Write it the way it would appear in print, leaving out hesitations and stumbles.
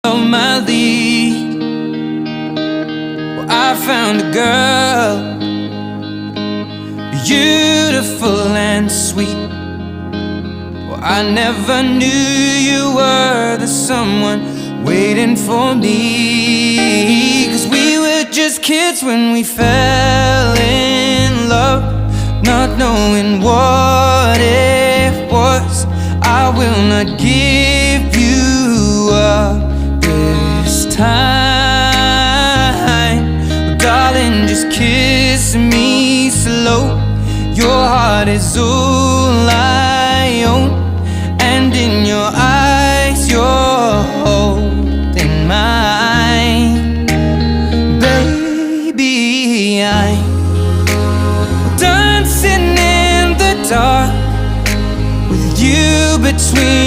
of my lead. Well, I found a girl, beautiful and sweet. Well, I never knew you were the someone waiting for me. 'Cause we were just kids when we fell in love, not knowing what it was. I will not give you up this time. Oh, darling, just kiss me slow. Your heart is all I own, and in your eyes you're holding mine. Baby, I'm dancing in the dark with you between